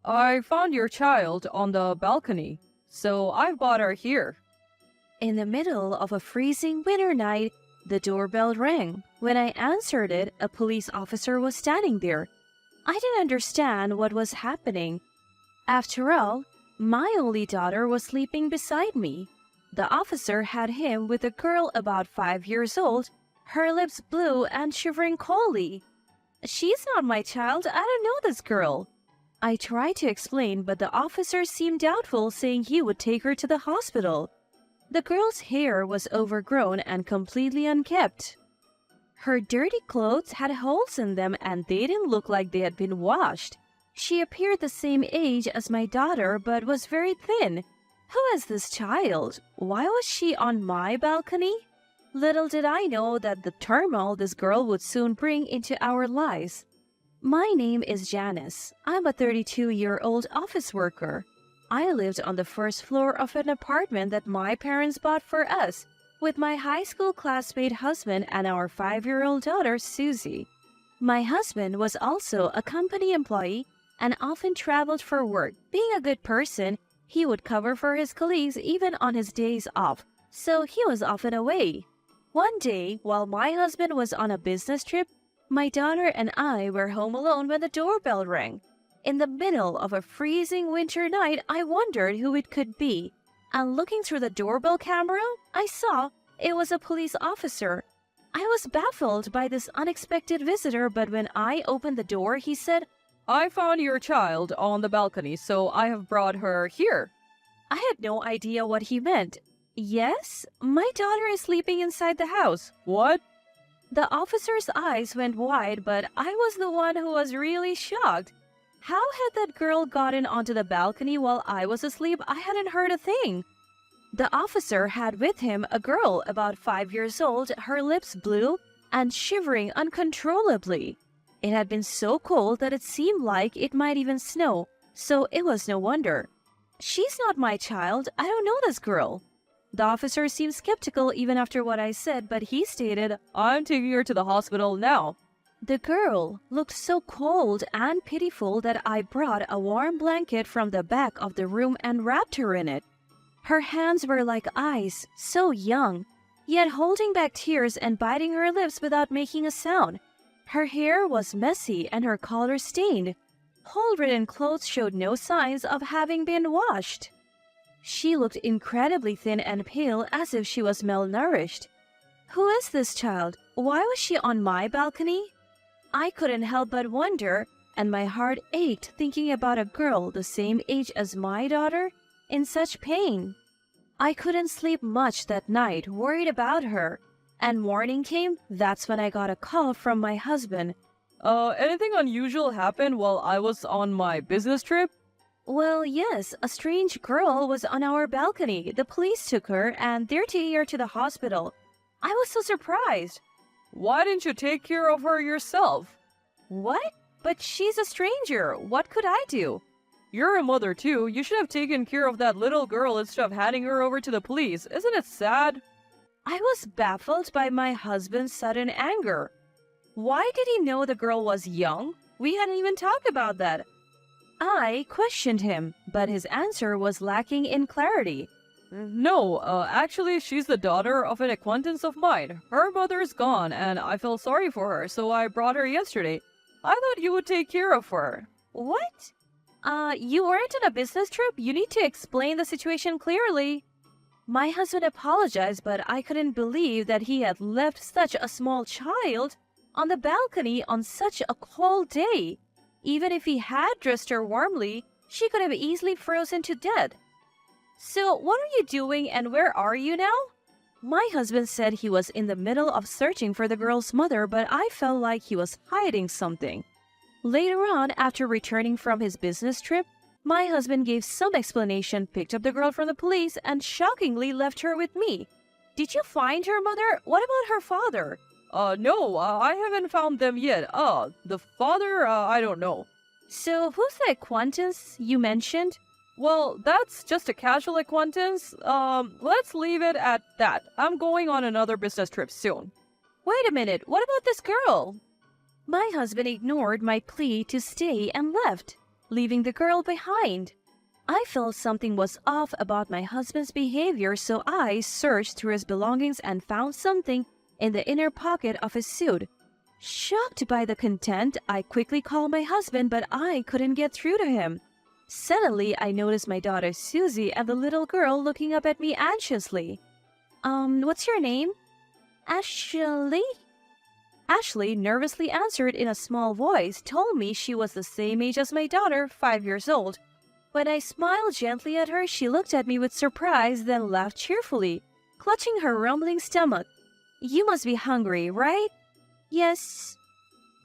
I found your child on the balcony, so I've brought her here. In the middle of a freezing winter night, the doorbell rang. When I answered it, a police officer was standing there. I didn't understand what was happening. After all, my only daughter was sleeping beside me. The officer had him with a girl about 5 years old, her lips blue and shivering coldly. "She's not my child. I don't know this girl." I tried to explain, but the officer seemed doubtful, saying he would take her to the hospital. The girl's hair was overgrown and completely unkempt. Her dirty clothes had holes in them and they didn't look like they had been washed. She appeared the same age as my daughter but was very thin. Who is this child? Why was she on my balcony? Little did I know that the turmoil this girl would soon bring into our lives. My name is Janice. I'm a 32-year-old office worker. I lived on the first floor of an apartment that my parents bought for us, with my high school classmate husband and our 5-year-old daughter, Susie. My husband was also a company employee and often traveled for work. Being a good person, he would cover for his colleagues even on his days off, so he was often away. One day, while my husband was on a business trip, my daughter and I were home alone when the doorbell rang. In the middle of a freezing winter night, I wondered who it could be, and looking through the doorbell camera, I saw it was a police officer. I was baffled by this unexpected visitor, but when I opened the door, he said, I found your child on the balcony, so I have brought her here. I had no idea what he meant. Yes, my daughter is sleeping inside the house. What? The officer's eyes went wide, but I was the one who was really shocked. How had that girl gotten onto the balcony while I was asleep? I hadn't heard a thing. The officer had with him a girl about 5 years old, her lips blue and shivering uncontrollably. It had been so cold that it seemed like it might even snow, so it was no wonder. "She's not my child. I don't know this girl." The officer seemed skeptical even after what I said, but he stated, I'm taking her to the hospital now. The girl looked so cold and pitiful that I brought a warm blanket from the back of the room and wrapped her in it. Her hands were like ice, so young, yet holding back tears and biting her lips without making a sound. Her hair was messy and her collar stained. Hole-ridden clothes showed no signs of having been washed. She looked incredibly thin and pale, as if she was malnourished. Who is this child? Why was she on my balcony? I couldn't help but wonder, and my heart ached thinking about a girl the same age as my daughter in such pain. I couldn't sleep much that night, worried about her. And morning came. That's when I got a call from my husband. Anything unusual happened while I was on my business trip? Well, yes, a strange girl was on our balcony. The police took her and they're taking her to the hospital. I was so surprised. Why didn't you take care of her yourself? What? But she's a stranger. What could I do? You're a mother too. You should have taken care of that little girl instead of handing her over to the police. Isn't it sad? I was baffled by my husband's sudden anger. Why did he know the girl was young? We hadn't even talked about that. I questioned him, but his answer was lacking in clarity. No, actually, she's the daughter of an acquaintance of mine. Her mother's gone, and I felt sorry for her, so I brought her yesterday. I thought you would take care of her. What? You weren't on a business trip? You need to explain the situation clearly. My husband apologized, but I couldn't believe that he had left such a small child on the balcony on such a cold day. Even if he had dressed her warmly, she could have easily frozen to death. So, what are you doing and where are you now? My husband said he was in the middle of searching for the girl's mother, but I felt like he was hiding something. Later on, after returning from his business trip, my husband gave some explanation, picked up the girl from the police, and shockingly left her with me. Did you find her mother? What about her father? No, I haven't found them yet. The father, I don't know. So, who's the acquaintance you mentioned? Well, that's just a casual acquaintance. Let's leave it at that. I'm going on another business trip soon. Wait a minute, what about this girl? My husband ignored my plea to stay and left. leaving the girl behind. I felt something was off about my husband's behavior, so I searched through his belongings and found something in the inner pocket of his suit. Shocked by the content, I quickly called my husband, but I couldn't get through to him. Suddenly, I noticed my daughter Susie and the little girl looking up at me anxiously. What's your name?" "Ashley?" Ashley nervously answered in a small voice, told me she was the same age as my daughter, 5 years old. When I smiled gently at her, she looked at me with surprise, then laughed cheerfully, clutching her rumbling stomach. "You must be hungry, right?" "Yes."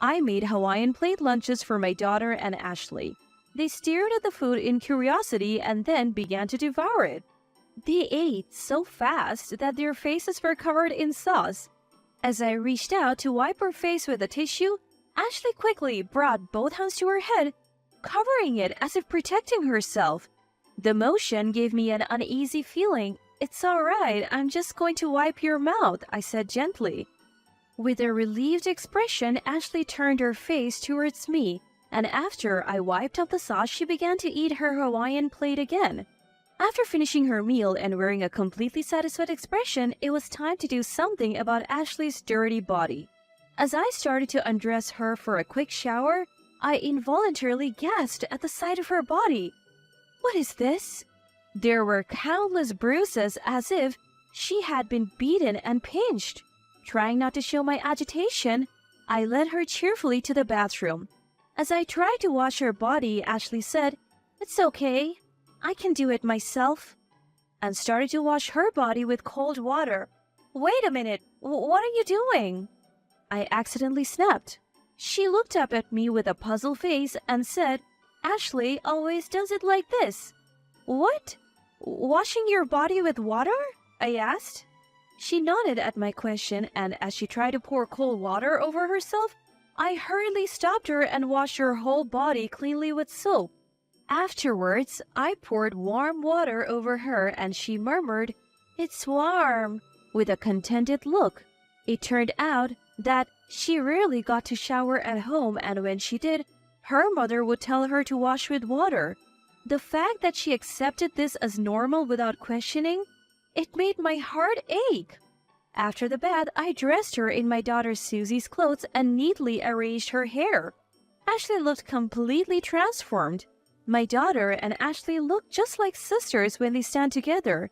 I made Hawaiian plate lunches for my daughter and Ashley. They stared at the food in curiosity and then began to devour it. They ate so fast that their faces were covered in sauce. As I reached out to wipe her face with a tissue, Ashley quickly brought both hands to her head, covering it as if protecting herself. The motion gave me an uneasy feeling. "It's all right, I'm just going to wipe your mouth," I said gently. With a relieved expression, Ashley turned her face towards me, and after I wiped off the sauce, she began to eat her Hawaiian plate again. After finishing her meal and wearing a completely satisfied expression, it was time to do something about Ashley's dirty body. As I started to undress her for a quick shower, I involuntarily gasped at the sight of her body. What is this? There were countless bruises as if she had been beaten and pinched. Trying not to show my agitation, I led her cheerfully to the bathroom. As I tried to wash her body, Ashley said, "It's okay, I can do it myself," and started to wash her body with cold water. "Wait a minute, what are you doing?" I accidentally snapped. She looked up at me with a puzzled face and said, "Ashley always does it like this." "What? Washing your body with water?" I asked. She nodded at my question, and as she tried to pour cold water over herself, I hurriedly stopped her and washed her whole body cleanly with soap. Afterwards, I poured warm water over her and she murmured, "It's warm," with a contented look. It turned out that she rarely got to shower at home, and when she did, her mother would tell her to wash with water. The fact that she accepted this as normal without questioning, it made my heart ache. After the bath, I dressed her in my daughter Susie's clothes and neatly arranged her hair. Ashley looked completely transformed. My daughter and Ashley looked just like sisters when they stand together.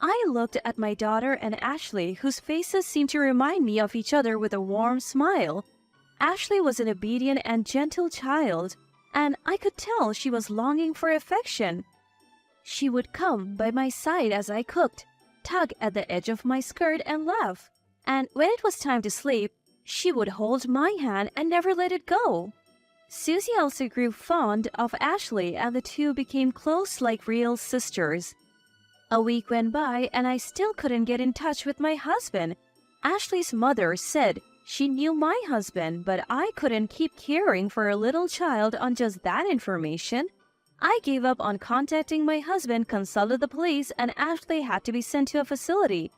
I looked at my daughter and Ashley, whose faces seemed to remind me of each other with a warm smile. Ashley was an obedient and gentle child, and I could tell she was longing for affection. She would come by my side as I cooked, tug at the edge of my skirt and laugh. And when it was time to sleep, she would hold my hand and never let it go. Susie also grew fond of Ashley, and the two became close like real sisters. A week went by, and I still couldn't get in touch with my husband. Ashley's mother said she knew my husband, but I couldn't keep caring for a little child on just that information. I gave up on contacting my husband, consulted the police, and Ashley had to be sent to a facility.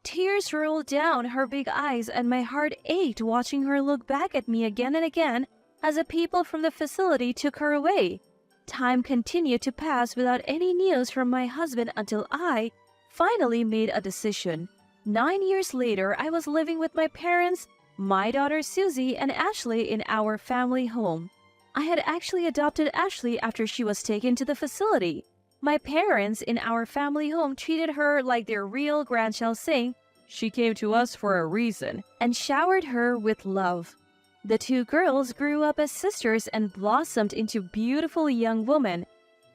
Tears rolled down her big eyes, and my heart ached watching her look back at me again and again as the people from the facility took her away. Time continued to pass without any news from my husband until I finally made a decision. 9 years later, I was living with my parents, my daughter Susie, and Ashley in our family home. I had actually adopted Ashley after she was taken to the facility. My parents in our family home treated her like their real grandchild, saying, "She came to us for a reason," and showered her with love. The two girls grew up as sisters and blossomed into beautiful young women.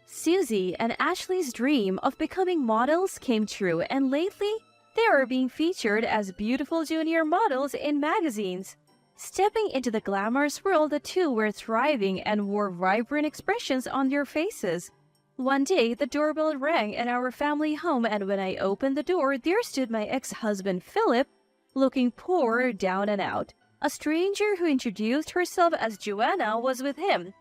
Susie and Ashley's dream of becoming models came true, and lately they are being featured as beautiful junior models in magazines. Stepping into the glamorous world, the two were thriving and wore vibrant expressions on their faces. One day, the doorbell rang at our family home, and when I opened the door, there stood my ex-husband Philip, looking poor, down and out. A stranger who introduced herself as Joanna was with him.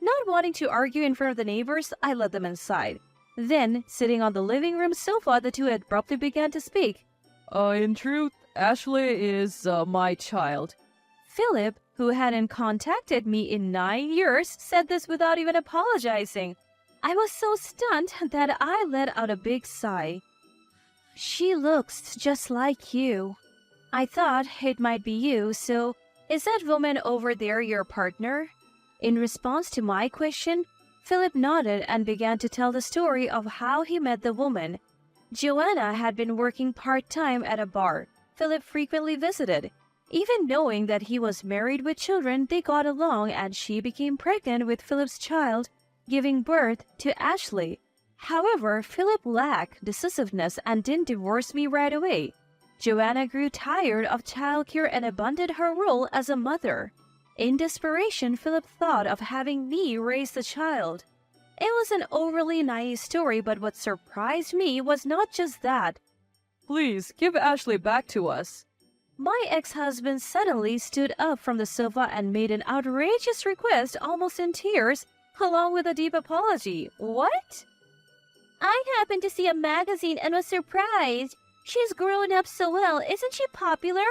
Not wanting to argue in front of the neighbors, I led them inside. Then, sitting on the living room sofa, the two abruptly began to speak. In truth, Ashley is my child." Philip, who hadn't contacted me in 9 years, said this without even apologizing. I was so stunned that I let out a big sigh. "She looks just like you." I thought it might be you, so is that woman over there your partner? In response to my question, Philip nodded and began to tell the story of how he met the woman. Joanna had been working part-time at a bar Philip frequently visited. Even knowing that he was married with children, they got along and she became pregnant with Philip's child, giving birth to Ashley. However, Philip lacked decisiveness and didn't divorce me right away. Joanna grew tired of childcare and abandoned her role as a mother. In desperation, Philip thought of having me raise the child. It was an overly naive story, but what surprised me was not just that. Please, give Ashley back to us. My ex-husband suddenly stood up from the sofa and made an outrageous request, almost in tears, along with a deep apology. What? I happened to see a magazine and was surprised. She's grown up so well. Isn't she popular?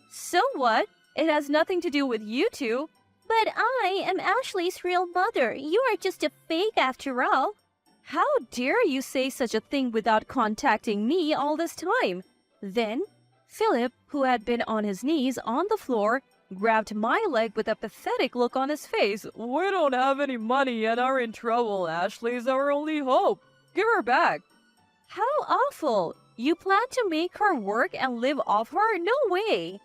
So what? It has nothing to do with you two. But I am Ashley's real mother. You are just a fake after all. How dare you say such a thing without contacting me all this time? Then, Philip, who had been on his knees on the floor, grabbed my leg with a pathetic look on his face. We don't have any money and are in trouble. Ashley's our only hope. Give her back. How awful! You plan to make her work and live off her? No way!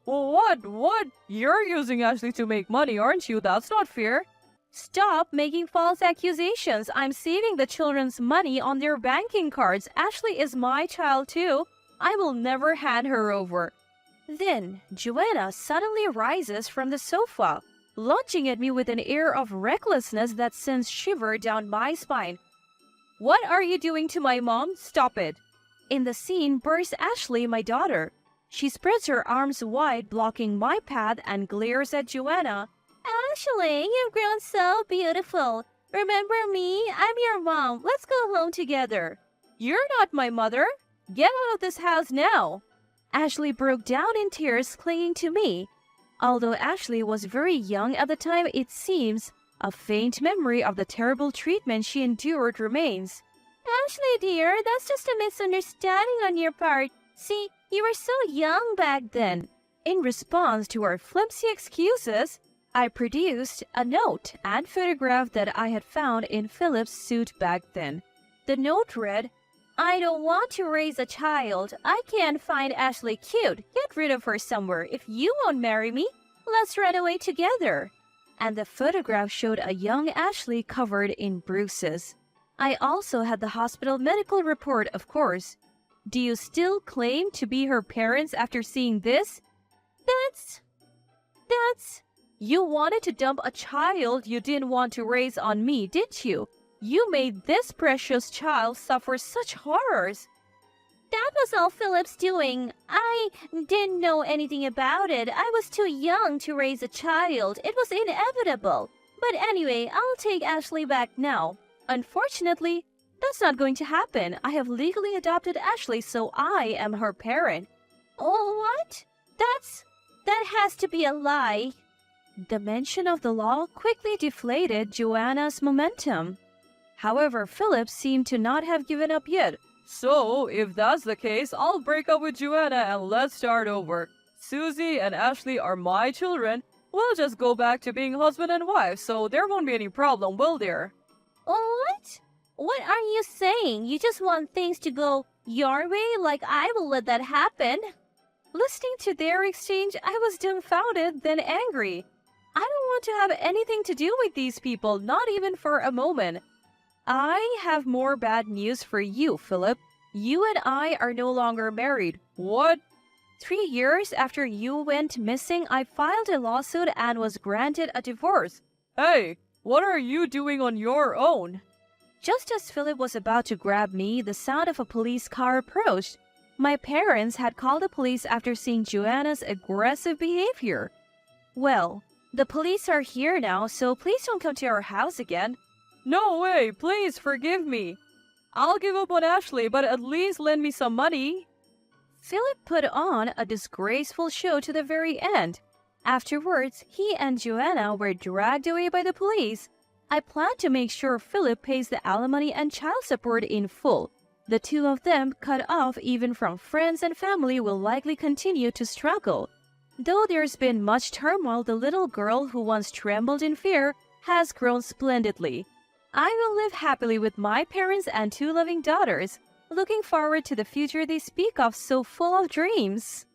What? You're using Ashley to make money, aren't you? That's not fair. Stop making false accusations. I'm saving the children's money on their banking cards. Ashley is my child too. I will never hand her over. Then, Joanna suddenly rises from the sofa, lunging at me with an air of recklessness that sends shiver down my spine. What are you doing to my mom? Stop it. In the scene bursts Ashley, my daughter. She spreads her arms wide, blocking my path, and glares at Joanna. Ashley, you've grown so beautiful. Remember me? I'm your mom. Let's go home together. You're not my mother. Get out of this house now. Ashley broke down in tears, clinging to me. Although Ashley was very young at the time, it seems a faint memory of the terrible treatment she endured remains. Ashley, dear, that's just a misunderstanding on your part. See, you were so young back then. In response to her flimsy excuses, I produced a note and photograph that I had found in Philip's suit back then. The note read, I don't want to raise a child. I can't find Ashley cute. Get rid of her somewhere. If you won't marry me, let's run away together. And the photograph showed a young Ashley covered in bruises. I also had the hospital medical report, of course. Do you still claim to be her parents after seeing this? That's... You wanted to dump a child you didn't want to raise on me, didn't you? You made this precious child suffer such horrors. That was all Philip's doing. I didn't know anything about it. I was too young to raise a child. It was inevitable. But anyway, I'll take Ashley back now. Unfortunately, that's not going to happen. I have legally adopted Ashley, so I am her parent. Oh, what? That has to be a lie. The mention of the law quickly deflated Joanna's momentum. However, Philip seemed to not have given up yet. So, if that's the case, I'll break up with Joanna and let's start over. Susie and Ashley are my children. We'll just go back to being husband and wife, so there won't be any problem, will there? What? What are you saying? You just want things to go your way? Like I will let that happen? Listening to their exchange, I was dumbfounded, then angry. I don't want to have anything to do with these people, not even for a moment. I have more bad news for you, Philip. You and I are no longer married. What? 3 years after you went missing, I filed a lawsuit and was granted a divorce. Hey, what are you doing on your own? Just as Philip was about to grab me, the sound of a police car approached. My parents had called the police after seeing Joanna's aggressive behavior. Well, the police are here now, so please don't come to our house again. No way, please forgive me. I'll give up on Ashley, but at least lend me some money. Philip put on a disgraceful show to the very end. Afterwards, he and Joanna were dragged away by the police. I plan to make sure Philip pays the alimony and child support in full. The two of them, cut off even from friends and family, will likely continue to struggle. Though there's been much turmoil, the little girl who once trembled in fear has grown splendidly. I will live happily with my parents and two loving daughters, looking forward to the future they speak of so full of dreams.